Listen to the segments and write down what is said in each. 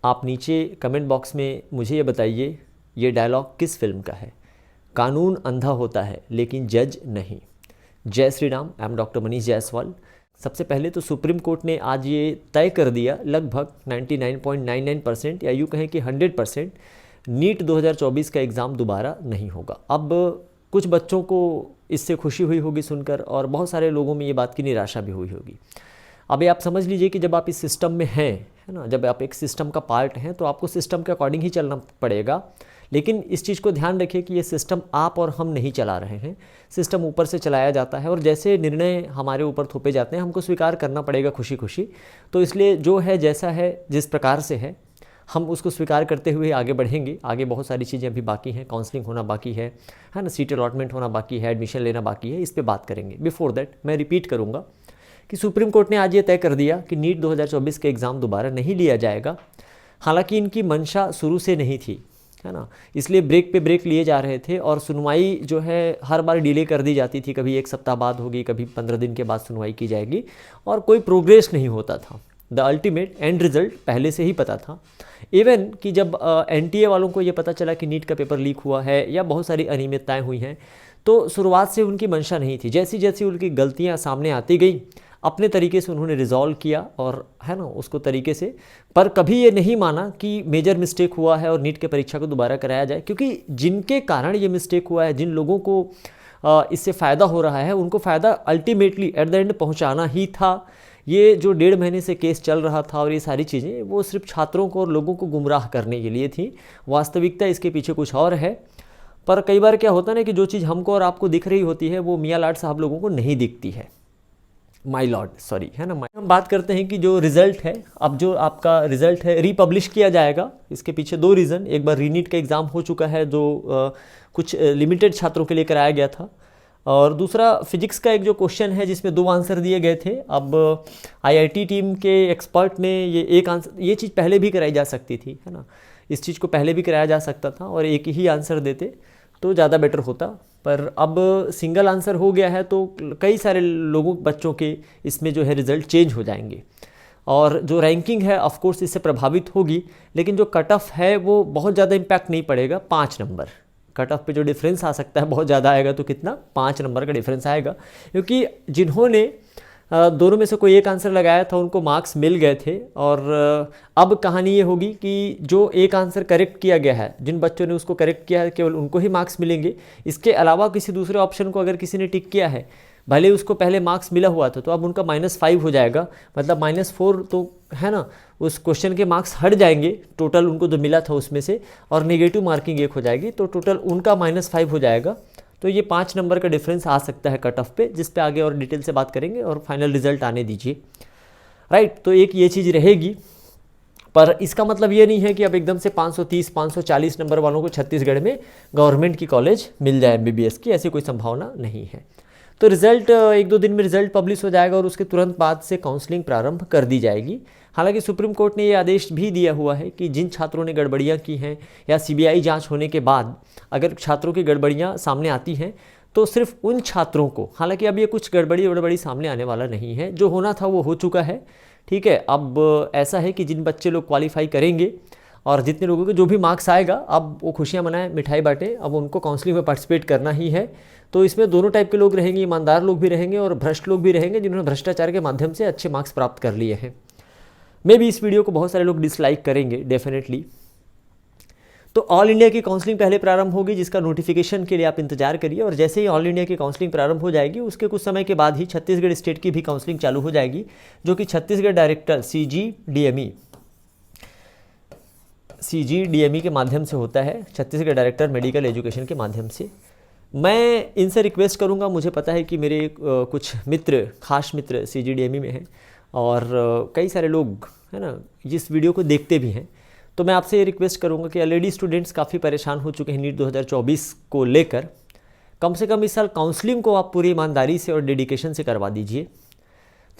आप नीचे comment box में मुझे ये बताइए, ये डायलॉग किस फिल्म का है। कानून अंधा होता है लेकिन जज नहीं। जय Shri Ram. I am doctor Manish Jaiswal. सबसे पहले तो सुप्रीम कोर्ट ने आज ये तय कर दिया लगभग 99.99% या यूँ कहें कि 100%, नीट 2024 का एग्ज़ाम दोबारा नहीं होगा। अब कुछ बच्चों को इससे खुशी हुई होगी सुनकर, और बहुत सारे लोगों में ये बात की निराशा भी हुई होगी। अभी आप समझ लीजिए कि जब आप इस सिस्टम में हैं, है ना, जब आप एक सिस्टम का पार्ट हैं तो आपको सिस्टम के अकॉर्डिंग ही चलना पड़ेगा। लेकिन इस चीज़ को ध्यान रखिए कि ये सिस्टम आप और हम नहीं चला रहे हैं, सिस्टम ऊपर से चलाया जाता है, और जैसे निर्णय हमारे ऊपर थोपे जाते हैं हमको स्वीकार करना पड़ेगा खुशी खुशी। तो इसलिए जो है जैसा है, जिस प्रकार से है, हम उसको स्वीकार करते हुए आगे बढ़ेंगे। आगे बहुत सारी चीज़ें अभी बाकी हैं, काउंसलिंग होना बाकी है ना, सीट अलॉटमेंट होना बाकी है, एडमिशन लेना बाकी है, इस पर बात करेंगे। बिफोर दैट मैं रिपीट करूँगा कि सुप्रीम कोर्ट ने आज ये तय कर दिया कि नीट 2024 के एग्ज़ाम दोबारा नहीं लिया जाएगा। हालांकि इनकी मंशा शुरू से नहीं थी, है ना, इसलिए ब्रेक पे ब्रेक लिए जा रहे थे, और सुनवाई जो है हर बार डिले कर दी जाती थी। कभी 1 सप्ताह बाद होगी, कभी 15 दिन के बाद सुनवाई की जाएगी, और कोई प्रोग्रेस नहीं होता था। द अल्टीमेट एंड रिजल्ट पहले से ही पता था। इवन कि जब एनटीए वालों को ये पता चला कि नीट का पेपर लीक हुआ है या बहुत सारी अनियमितताएं हुई हैं, तो शुरुआत से उनकी मंशा नहीं थी। जैसी जैसी उनकी गलतियां सामने आती गई, अपने तरीके से उन्होंने रिजॉल्व किया, और है ना उसको तरीके से, पर कभी ये नहीं माना कि मेजर मिस्टेक हुआ है और नीट के परीक्षा को दोबारा कराया जाए। क्योंकि जिनके कारण ये मिस्टेक हुआ है, जिन लोगों को इससे फ़ायदा हो रहा है, उनको फ़ायदा अल्टीमेटली एट द एंड पहुंचाना ही था। ये जो 1.5 महीने से केस चल रहा था और ये सारी चीज़ें, वो सिर्फ छात्रों को और लोगों को गुमराह करने के लिए थी। वास्तविकता इसके पीछे कुछ और है। पर कई बार क्या होता है ना कि जो चीज़ हमको और आपको दिख रही होती है वो मियाँ लाड साहब लोगों को नहीं दिखती है, माई लॉर्ड सॉरी, है ना। हम बात करते हैं कि जो रिज़ल्ट है, अब जो आपका रिज़ल्ट है रीपब्लिश किया जाएगा। इसके पीछे 2 रीज़न, एक बार रीनीट का एग्ज़ाम हो चुका है जो कुछ लिमिटेड छात्रों के लिए कराया गया था, और दूसरा फिजिक्स का एक जो क्वेश्चन है जिसमें 2 आंसर दिए गए थे। अब आईआईटी टीम के एक्सपर्ट ने ये एक आंसर, ये चीज़ पहले भी कराई जा सकती थी, है ना, इस चीज़ को पहले भी कराया जा सकता था और एक ही आंसर देते तो ज़्यादा बेटर होता। पर अब सिंगल आंसर हो गया है तो कई सारे लोगों बच्चों के इसमें जो है रिज़ल्ट चेंज हो जाएंगे, और जो रैंकिंग है ऑफ कोर्स इससे प्रभावित होगी। लेकिन जो कट ऑफ है वो बहुत ज़्यादा इम्पैक्ट नहीं पड़ेगा। 5 नंबर कट ऑफ पे जो डिफरेंस आ सकता है बहुत ज़्यादा आएगा, तो कितना, 5 नंबर का डिफरेंस आएगा। क्योंकि जिन्होंने दोनों में से कोई एक आंसर लगाया था उनको मार्क्स मिल गए थे, और अब कहानी ये होगी कि जो एक आंसर करेक्ट किया गया है, जिन बच्चों ने उसको करेक्ट किया है, केवल उनको ही मार्क्स मिलेंगे। इसके अलावा किसी दूसरे ऑप्शन को अगर किसी ने टिक किया है, भले उसको पहले मार्क्स मिला हुआ था, तो अब उनका -5 हो जाएगा, मतलब -4, तो है ना, उस क्वेश्चन के मार्क्स हट जाएंगे टोटल उनको जो मिला था उसमें से, और नेगेटिव मार्किंग 1 हो जाएगी, तो टोटल उनका -5 हो जाएगा। तो ये 5 नंबर का डिफरेंस आ सकता है कट ऑफ पे, जिस पे आगे और डिटेल से बात करेंगे, और फाइनल रिजल्ट आने दीजिए। राइट, तो एक ये चीज़ रहेगी। पर इसका मतलब ये नहीं है कि अब एकदम से 530 540 नंबर वालों को छत्तीसगढ़ में गवर्नमेंट की कॉलेज मिल जाए MBBS की, ऐसी कोई संभावना नहीं है। तो रिज़ल्ट 1-2 दिन में रिज़ल्ट पब्लिश हो जाएगा, और उसके तुरंत बाद से काउंसलिंग प्रारंभ कर दी जाएगी। हालांकि सुप्रीम कोर्ट ने ये आदेश भी दिया हुआ है कि जिन छात्रों ने गड़बड़ियाँ की हैं, या CBI जांच होने के बाद अगर छात्रों की गड़बड़ियाँ सामने आती हैं, तो सिर्फ उन छात्रों को, हालांकि अब ये कुछ गड़बड़ी सामने आने वाला नहीं है, जो होना था वो हो चुका है, ठीक है। अब ऐसा है कि जिन बच्चे लोग क्वालिफाई करेंगे और जितने लोगों के जो भी मार्क्स आएगा, अब वो खुशियाँ मनाएं, मिठाई बांटें, अब उनको काउंसलिंग में पार्टिसिपेट करना ही है। तो इसमें दोनों टाइप के लोग रहेंगे, ईमानदार लोग भी रहेंगे और भ्रष्ट लोग भी रहेंगे, जिन्होंने भ्रष्टाचार के माध्यम से अच्छे मार्क्स प्राप्त कर लिए हैं। मे भी इस वीडियो को बहुत सारे लोग डिसलाइक करेंगे डेफिनेटली। तो ऑल इंडिया की काउंसलिंग पहले प्रारंभ होगी, जिसका नोटिफिकेशन के लिए आप इंतजार करिए, और जैसे ही ऑल इंडिया की काउंसलिंग प्रारंभ हो जाएगी उसके कुछ समय के बाद ही छत्तीसगढ़ स्टेट की भी काउंसलिंग चालू हो जाएगी, जो कि छत्तीसगढ़ डायरेक्टर CGDME के माध्यम से होता है, छत्तीसगढ़ डायरेक्टर मेडिकल एजुकेशन के माध्यम से। मैं इनसे रिक्वेस्ट करूंगा, मुझे पता है कि मेरे कुछ मित्र, खास मित्र CGDME में हैं, और कई सारे लोग, है ना, जिस वीडियो को देखते भी हैं। तो मैं आपसे ये रिक्वेस्ट करूंगा कि ऑलरेडी स्टूडेंट्स काफ़ी परेशान हो चुके हैं नीट 2024 को लेकर। कम से कम इस साल काउंसलिंग को आप पूरी ईमानदारी से और डेडिकेशन से करवा दीजिए,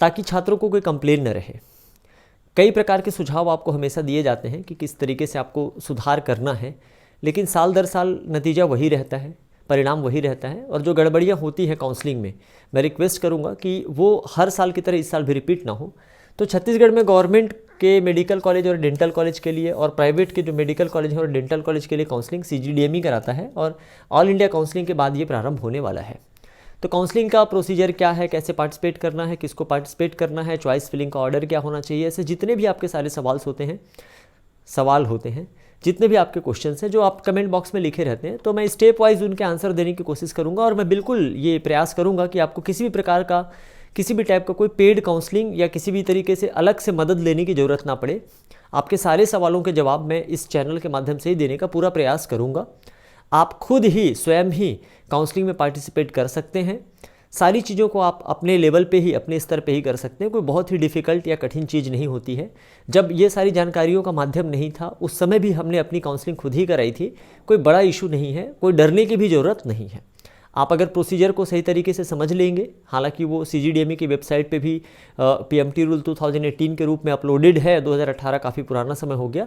ताकि छात्रों को कोई कंप्लेन न रहे। कई प्रकार के सुझाव आपको हमेशा दिए जाते हैं कि किस तरीके से आपको सुधार करना है, लेकिन साल दर साल नतीजा वही रहता है, परिणाम वही रहता है। और जो गड़बड़ियाँ होती हैं काउंसलिंग में, मैं रिक्वेस्ट करूँगा कि वो हर साल की तरह इस साल भी रिपीट ना हो। तो छत्तीसगढ़ में गवर्नमेंट आपके मेडिकल कॉलेज और डेंटल कॉलेज के लिए और प्राइवेट के जो मेडिकल कॉलेज हैं और डेंटल कॉलेज के लिए काउंसलिंग CGDME कराता है और ऑल इंडिया काउंसलिंग के बाद ये प्रारंभ होने वाला है। तो काउंसलिंग का प्रोसीजर क्या है, कैसे पार्टिसिपेट करना है, किसको पार्टिसिपेट करना है, चॉइस फिलिंग का ऑर्डर क्या होना चाहिए, ऐसे जितने भी आपके सारे सवाल होते हैं, जितने भी आपके क्वेश्चंस हैं जो आप कमेंट बॉक्स में लिखे रहते हैं, तो मैं स्टेप वाइज उनके आंसर देने की कोशिश करूंगा। और मैं बिल्कुल ये प्रयास करूंगा कि आपको किसी भी प्रकार का, किसी भी टाइप का कोई पेड काउंसलिंग या किसी भी तरीके से अलग से मदद लेने की ज़रूरत ना पड़े। आपके सारे सवालों के जवाब मैं इस चैनल के माध्यम से ही देने का पूरा प्रयास करूँगा। आप खुद ही स्वयं ही काउंसलिंग में पार्टिसिपेट कर सकते हैं। सारी चीज़ों को आप अपने लेवल पे ही, अपने स्तर पे ही कर सकते हैं। कोई बहुत ही डिफ़िकल्ट या कठिन चीज़ नहीं होती है। जब ये सारी जानकारियों का माध्यम नहीं था, उस समय भी हमने अपनी काउंसलिंग खुद ही कराई थी। कोई बड़ा इशू नहीं है, कोई डरने की भी ज़रूरत नहीं है। आप अगर प्रोसीजर को सही तरीके से समझ लेंगे, हालांकि वो CGDME की वेबसाइट पे भी PMT रूल 2018 के रूप में अपलोडेड है। 2018 काफ़ी पुराना समय हो गया,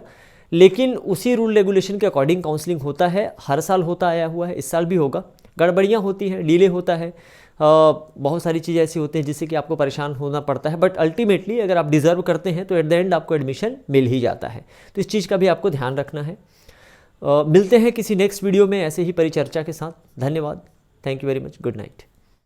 लेकिन उसी रूल रेगुलेशन के अकॉर्डिंग काउंसलिंग होता है। हर साल होता आया हुआ है, इस साल भी होगा। गड़बड़ियाँ होती हैं, डिले होता है, बहुत सारी चीज़ें ऐसी होती हैं जिससे कि आपको परेशान होना पड़ता है, बट अल्टीमेटली अगर आप डिज़र्व करते हैं तो एट द एंड आपको एडमिशन मिल ही जाता है। तो इस चीज़ का भी आपको ध्यान रखना है। मिलते हैं किसी नेक्स्ट वीडियो में ऐसे ही परिचर्चा के साथ। धन्यवाद। Thank you very much. Good night.